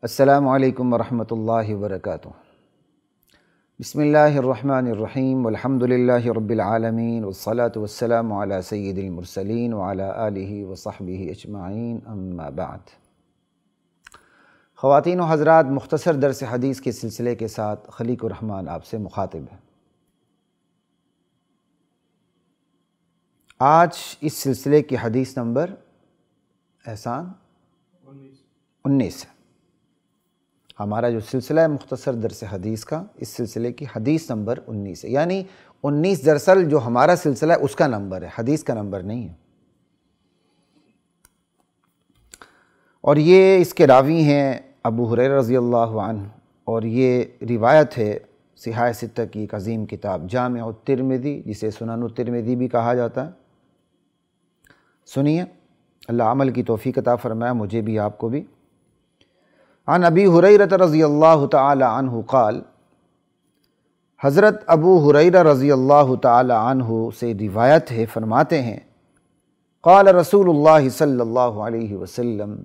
السلام علیکم ورحمۃ اللہ وبرکاتہ۔ بسم اللہ الرحمن الرحیم والحمد للہ رب العالمین والصلاة والسلام علی سید المرسلین وعلی آلہ وصحبہ اجمعین، اما بعد۔ خواتین و حضرات، مختصر درس حدیث کے سلسلے کے ساتھ خلیق الرحمن آپ سے مخاطب ہے۔ آج اس سلسلے کی حدیث نمبر احسان 19 ہے۔ ہمارا جو سلسلہ ہے مختصر درس حدیث کا، اس سلسلے کی حدیث نمبر 19 ہے، یعنی 19 دراصل جو ہمارا سلسلہ ہے اس کا نمبر ہے، حدیث کا نمبر نہیں ہے۔ اور یہ اس کے راوی ہیں ابو ہریرہ رضی اللہ عنہ، اور یہ روایت ہے صحاح ستہ کی ایک عظیم کتاب جامع الترمذی، جسے سنن الترمذی بھی کہا جاتا ہے۔ سنیے، اللہ عمل کی توفیق عطا فرمائے مجھے بھی آپ کو بھی۔ عن ابی ہریرہ رضی اللہ تعالی عنہ قال، حضرت ابو ہریرہ رضی اللہ تعالی عنہ سے روایت ہے، فرماتے ہیں قال رسول اللہ صلی اللہ علیہ وسلم،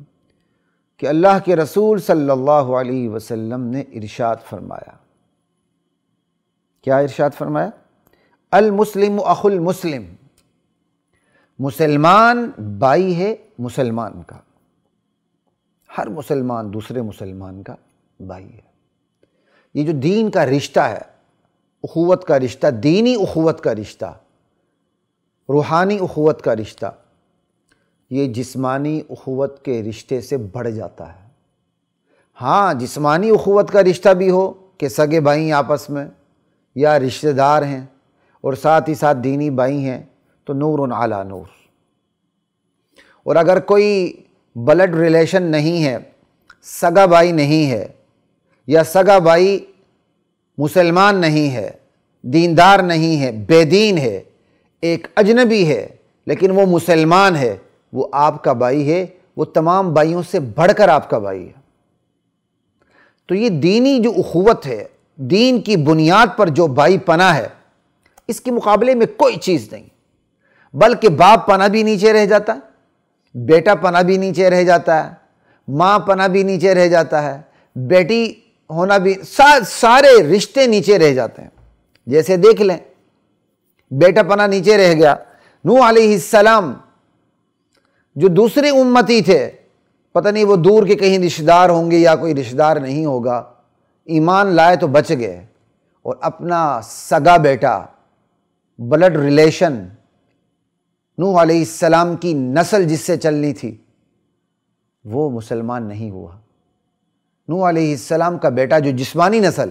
کہ اللہ کے رسول صلی اللہ علیہ وسلم نے ارشاد فرمایا۔ کیا ارشاد فرمایا؟ المسلم اخو المسلم، مسلمان بھائی ہے مسلمان کا، ہر مسلمان دوسرے مسلمان کا بھائی ہے۔ یہ جو دین کا رشتہ ہے، اخوت کا رشتہ، دینی اخوت کا رشتہ، روحانی اخوت کا رشتہ، یہ جسمانی اخوت کے رشتے سے بڑھ جاتا ہے۔ ہاں، جسمانی اخوت کا رشتہ بھی ہو کہ سگے بھائی آپس میں یا رشتہ دار ہیں، اور ساتھ ہی ساتھ دینی بھائی ہیں، تو نور علی نور۔ اور اگر کوئی بلڈ ریلیشن نہیں ہے، سگا بھائی نہیں ہے، یا سگا بھائی مسلمان نہیں ہے، دیندار نہیں ہے، بے دین ہے، ایک اجنبی ہے، لیکن وہ مسلمان ہے، وہ آپ کا بھائی ہے، وہ تمام بھائیوں سے بڑھ کر آپ کا بھائی ہے۔ تو یہ دینی جو اخوت ہے، دین کی بنیاد پر جو بھائی پناہ ہے، اس کے مقابلے میں کوئی چیز نہیں، بلکہ باپ پناہ بھی نیچے رہ جاتا ہے، بیٹا پناہ بھی نیچے رہ جاتا ہے، ماں پناہ بھی نیچے رہ جاتا ہے، بیٹی ہونا بھی، سارے رشتے نیچے رہ جاتے ہیں۔ جیسے دیکھ لیں، بیٹا پناہ نیچے رہ گیا، نوح علیہ السلام جو دوسرے امتی تھے، پتہ نہیں وہ دور کے کہیں رشتہ دار ہوں گے یا کوئی رشتہ دار نہیں ہوگا، ایمان لائے تو بچ گئے، اور اپنا سگا بیٹا، بلڈ ریلیشن، نوح علیہ السلام کی نسل جس سے چلنی تھی، وہ مسلمان نہیں ہوا۔ نوح علیہ السلام کا بیٹا جو جسمانی نسل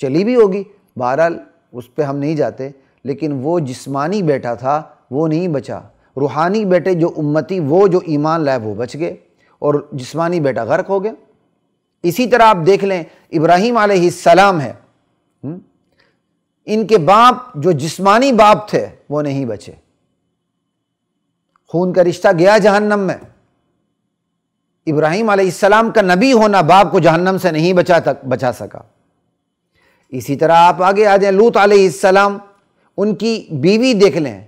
چلی بھی ہوگی، بہرحال اس پہ ہم نہیں جاتے، لیکن وہ جسمانی بیٹا تھا وہ نہیں بچا۔ روحانی بیٹے جو امتی، وہ جو ایمان لائے وہ بچ گئے، اور جسمانی بیٹا غرق ہو گیا۔ اسی طرح آپ دیکھ لیں، ابراہیم علیہ السلام ہے، ان کے باپ جو جسمانی باپ تھے وہ نہیں بچے، خون کا رشتہ گیا جہنم میں۔ ابراہیم علیہ السلام کا نبی ہونا باپ کو جہنم سے نہیں بچا سکا۔ اسی طرح آپ آگے آ جائیں، لوط علیہ السلام، ان کی بیوی دیکھ لیں،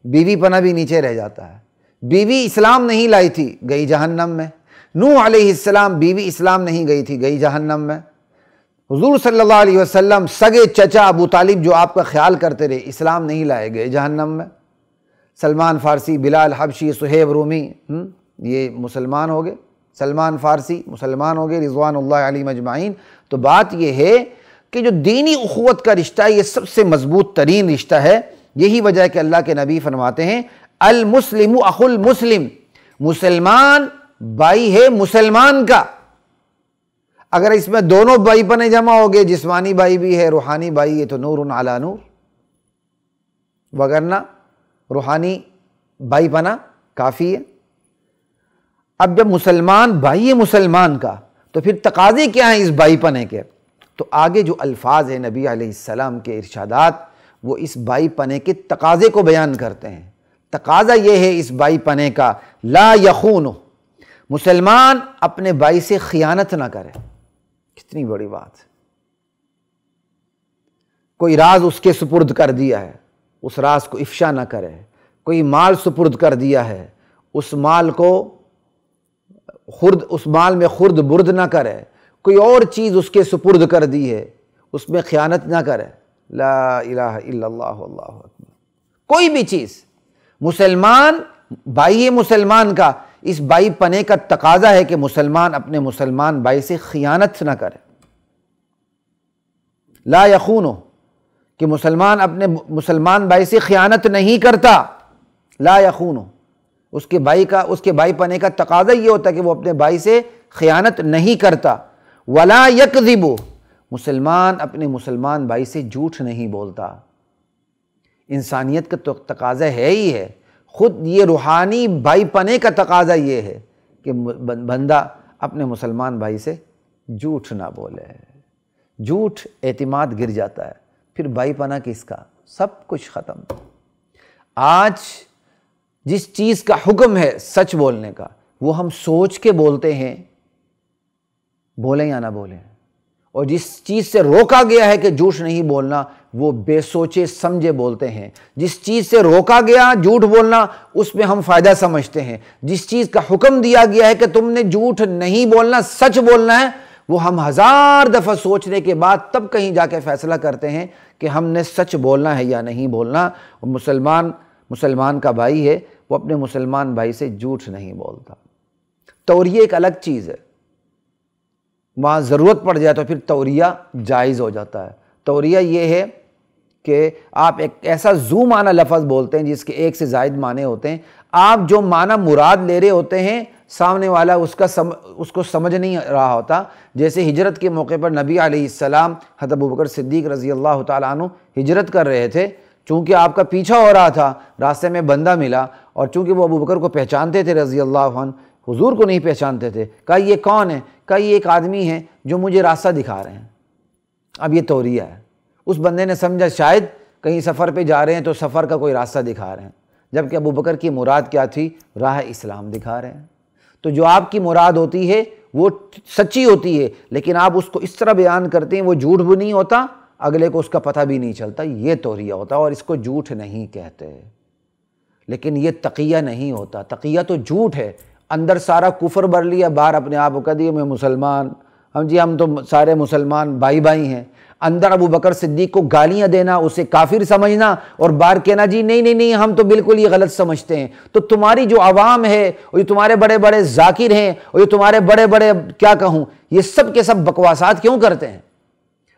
بیوی پناہ بھی نیچے رہ جاتا ہے، بیوی اسلام نہیں لائی تھی، گئی جہنم میں۔ نوح علیہ السلام، بیوی اسلام نہیں گئی تھی، گئی جہنم میں۔ حضور صلی اللہ علیہ وسلم، سگے چچا ابو طالب جو آپ کا خیال کرتے رہے، اسلام نہیں لائے، گئے جہنم میں۔ سلمان فارسی، بلال حبشی، صہیب رومی، یہ مسلمان ہو گئے، سلمان فارسی مسلمان ہو گئے، رضوان اللہ علیہم اجمعین۔ تو بات یہ ہے کہ جو دینی اخوت کا رشتہ ہے، یہ سب سے مضبوط ترین رشتہ ہے۔ یہی وجہ ہے کہ اللہ کے نبی فرماتے ہیں المسلم اخو المسلم، مسلمان بھائی ہے مسلمان کا۔ اگر اس میں دونوں بھائی پنے جمع ہو گئے، جسمانی بھائی بھی ہے، روحانی بھائی ہے، تو نور علی نور، وگرنہ روحانی بھائی پنا کافی ہے۔ اب جب مسلمان بھائی ہے مسلمان کا، تو پھر تقاضے کیا ہیں اس بھائی پنے کے؟ تو آگے جو الفاظ ہیں نبی علیہ السلام کے ارشادات، وہ اس بھائی پنے کے تقاضے کو بیان کرتے ہیں۔ تقاضا یہ ہے اس بھائی پنے کا، لا یخون، مسلمان اپنے بھائی سے خیانت نہ کرے۔ کتنی بڑی بات ہے۔ کوئی راز اس کے سپرد کر دیا ہے، اس راز کو افشا نہ کرے۔ کوئی مال سپرد کر دیا ہے، اس مال کو اس مال میں خرد برد نہ کرے، کوئی اور چیز اس کے سپرد کر دی ہے، اس میں خیانت نہ کرے۔ لا الہ الا اللہ واللہ اکبر۔ کوئی بھی چیز، مسلمان بھائی ہے مسلمان کا، اس بھائی پنے کا تقاضا ہے کہ مسلمان اپنے مسلمان بھائی سے خیانت نہ کرے۔ لا یخونو، کہ مسلمان اپنے مسلمان بھائی سے خیانت نہیں کرتا۔ لا یخونو، اس کے بھائی پنے کا تقاضا یہ ہوتا ہے کہ وہ اپنے بھائی سے خیانت نہیں کرتا۔ ولا یکذب، مسلمان اپنے مسلمان بھائی سے جھوٹ نہیں بولتا۔ انسانیت کا تو تقاضا ہے ہی ہے، خود یہ روحانی بھائی پنے کا تقاضا یہ ہے کہ بندہ اپنے مسلمان بھائی سے جھوٹ نہ بولے۔ جھوٹ اعتماد گر جاتا ہے، پھر بھائی پناہ کس کا؟ سب کچھ ختم۔ آج جس چیز کا حکم ہے سچ بولنے کا، وہ ہم سوچ کے بولتے ہیں، بولیں یا نہ بولیں، اور جس چیز سے روکا گیا ہے کہ جھوٹ نہیں بولنا، وہ بے سوچے سمجھے بولتے ہیں۔ جس چیز سے روکا گیا جھوٹ بولنا، اس میں ہم فائدہ سمجھتے ہیں۔ جس چیز کا حکم دیا گیا ہے کہ تم نے جھوٹ نہیں بولنا، سچ بولنا ہے، وہ ہم ہزار دفعہ سوچنے کے بعد تب کہیں جا کے فیصلہ کرتے ہیں کہ ہم نے سچ بولنا ہے یا نہیں بولنا۔ مسلمان کا بھائی ہے، وہ اپنے مسلمان بھائی سے جھوٹ نہیں بولتا۔ توریہ ایک الگ چیز ہے، وہاں ضرورت پڑ جائے تو پھر توریہ جائز ہو جاتا ہے۔ توریہ یہ ہے کہ آپ ایک ایسا ذو معنی لفظ بولتے ہیں جس کے ایک سے زائد معنی ہوتے ہیں، آپ جو معنی مراد لے رہے ہوتے ہیں سامنے والا اس کو سمجھ نہیں رہا ہوتا۔ جیسے ہجرت کے موقع پر نبی علیہ السلام حضرت ابوبکر صدیق رضی اللہ تعالیٰ عنہ ہجرت کر رہے تھے، چونکہ آپ کا پیچھا ہو رہا تھا، راستے میں بندہ ملا، اور چونکہ وہ ابوبکر کو پہچانتے تھے رضی اللہ عنہ، حضور کو نہیں پہچانتے تھے، کہا یہ کون ہے؟ کہا یہ ایک آدمی ہے جو مجھے راستہ دکھا رہے ہیں۔ اب یہ توریہ ہے۔ اس بندے نے سمجھا شاید کہیں سفر پہ جا رہے ہیں تو سفر کا کوئی راستہ دکھا رہے ہیں، جبکہ ابوبکر کی مراد کیا تھی؟ راہ اسلام دکھا رہے ہیں۔ تو جو آپ کی مراد ہوتی ہے وہ سچی ہوتی ہے، لیکن آپ اس کو اس طرح بیان کرتے ہیں وہ جھوٹ بھی نہیں ہوتا، اگلے کو اس کا پتہ بھی نہیں چلتا، یہ توریہ ہوتا ہے، اور اس کو جھوٹ نہیں کہتے۔ لیکن یہ تقیہ نہیں ہوتا۔ تقیہ تو جھوٹ ہے، اندر سارا کفر بھر لیا، باہر اپنے آپ کو کہہ دیا میں مسلمان، ہم تو سارے مسلمان بھائی ہیں۔ اندر ابو بکر صدیق کو گالیاں دینا، اسے کافر سمجھنا، اور باہر کہنا جی نہیں ہم تو بالکل یہ غلط سمجھتے ہیں۔ تو تمہاری جو عوام ہے، اور یہ تمہارے بڑے بڑے ذاکر ہیں، اور یہ تمہارے بڑے بڑے کیا کہوں، یہ سب کے سب بکواسات کیوں کرتے ہیں؟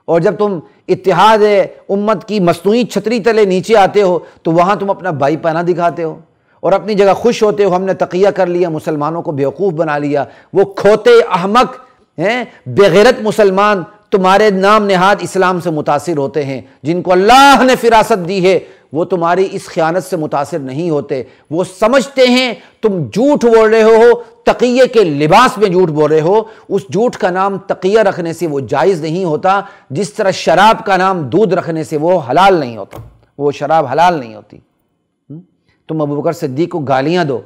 اور جب تم اتحاد امت کی مصنوعی چھتری تلے نیچے آتے ہو تو وہاں تم اپنا بھائی پناہ دکھاتے ہو اور اپنی جگہ خوش ہوتے ہو، ہم نے تقیہ کر لیا، مسلمانوں کو بیوقوف بنا لیا۔ وہ کھوتے احمق ہیں، بے غیرت مسلمان تمہارے نام نہاد اسلام سے متاثر ہوتے ہیں، جن کو اللہ نے فراست دی ہے، وہ تمہاری اس خیانت سے متاثر نہیں ہوتے۔ وہ سمجھتے ہیں تم جھوٹ بول رہے ہو، تقیہ کے لباس میں جھوٹ بول رہے ہو۔ اس جھوٹ کا نام تقیہ رکھنے سے وہ جائز نہیں ہوتا، جس طرح شراب کا نام دودھ رکھنے سے وہ حلال نہیں ہوتا، وہ شراب حلال نہیں ہوتی۔ تم ابوبکر صدیق کو گالیاں دو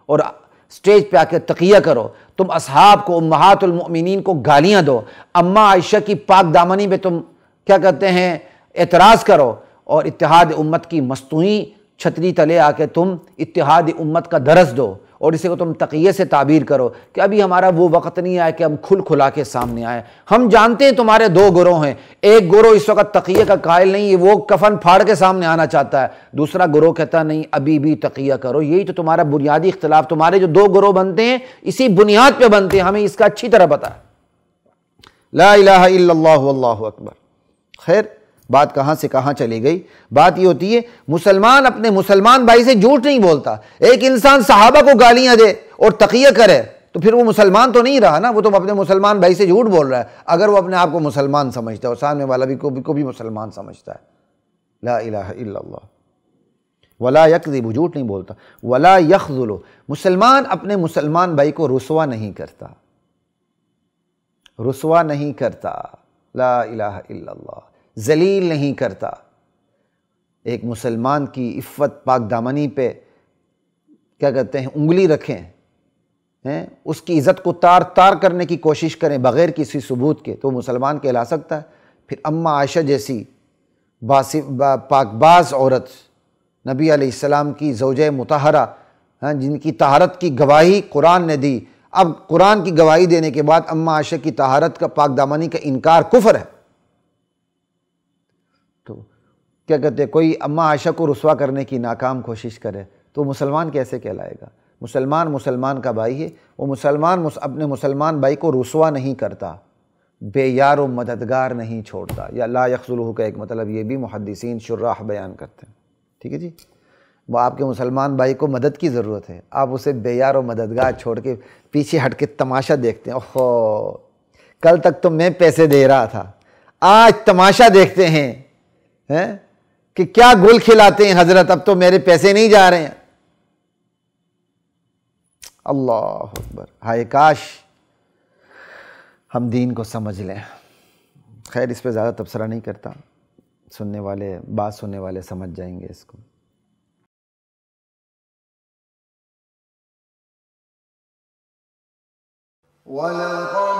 اور اسٹیج پہ آ کے تقیہ کرو، تم اصحاب کو، امہات المؤمنین کو گالیاں دو، اماں عائشہ کی پاک دامنی پہ تم کیا کہتے ہیں اعتراض کرو، اور اتحاد امت کی مصنوعی چھتری تلے آ کے تم اتحاد امت کا درس دو، اور اسے کو تم تقیہ سے تعبیر کرو کہ ابھی ہمارا وہ وقت نہیں آیا کہ ہم کھل کھلا کے سامنے آئے۔ ہم جانتے ہیں تمہارے دو گروہ ہیں، ایک گروہ اس وقت تقیہ کا قائل نہیں ہے، وہ کفن پھاڑ کے سامنے آنا چاہتا ہے، دوسرا گروہ کہتا نہیں ابھی بھی تقیہ کرو۔ یہی تو تمہارا بنیادی اختلاف، تمہارے جو دو گروہ بنتے ہیں اسی بنیاد پہ بنتے ہیں، ہمیں اس کا اچھی طرح پتہ ہے۔ لا الہ الا اللہ واللہ اکبر۔ خیر، بات کہاں سے کہاں چلی گئی؟ بات یہ ہوتی ہے مسلمان اپنے مسلمان بھائی سے جھوٹ نہیں بولتا۔ ایک انسان صحابہ کو گالیاں دے اور تقیہ کرے تو پھر وہ مسلمان تو نہیں رہا نا، وہ تو اپنے مسلمان بھائی سے جھوٹ بول رہا ہے، اگر وہ اپنے آپ کو مسلمان سمجھتا ہے اور سامنے والا بھی کو بھی مسلمان سمجھتا ہے۔ لا الہ الا اللہ۔ ولا یکذب، جھوٹ نہیں بولتا۔ ولا یخذل، مسلمان اپنے مسلمان بھائی کو رسوا نہیں کرتا، رسوا نہیں کرتا۔ لا الہ الا اللہ، ذلیل نہیں کرتا۔ ایک مسلمان کی عفت پاک دامنی پہ کیا کہتے ہیں انگلی رکھیں، اس کی عزت کو تار تار کرنے کی کوشش کریں بغیر کسی ثبوت کے، تو مسلمان کہلا سکتا ہے۔ پھر اماں عائشہ جیسی پاک باز عورت، نبی علیہ السلام کی زوجہ مطہرہ، جن کی طہارت کی گواہی قرآن نے دی، اب قرآن کی گواہی دینے کے بعد اماں عائشہ کی طہارت کا، پاک دامنی کا انکار کفر ہے۔ تو کیا کہتے ہیں، کوئی اماں عائشہ کو رسوا کرنے کی ناکام کوشش کرے تو مسلمان کیسے کہلائے گا؟ مسلمان کا بھائی ہے، وہ مسلمان اپنے مسلمان بھائی کو رسوا نہیں کرتا، بے یار و مددگار نہیں چھوڑتا۔ یا لا یخذلہ کا ایک مطلب یہ بھی محدثین شراح بیان کرتے ہیں، ٹھیک ہے جی۔ وہ آپ کے مسلمان بھائی کو مدد کی ضرورت ہے، آپ اسے بے یار و مددگار چھوڑ کے پیچھے ہٹ کے تماشا دیکھتے ہیں۔ اوہو، کل تک تو میں پیسے دے رہا تھا، آج تماشا دیکھتے ہیں کہ کیا گل کھلاتے ہیں حضرت، اب تو میرے پیسے نہیں جا رہے ہیں۔ اللہ اکبر، ہائے کاش ہم دین کو سمجھ لیں۔ خیر اس پہ زیادہ تبصرہ نہیں کرتا، بات سننے والے سمجھ جائیں گے اس کو۔ وَلَقَدْ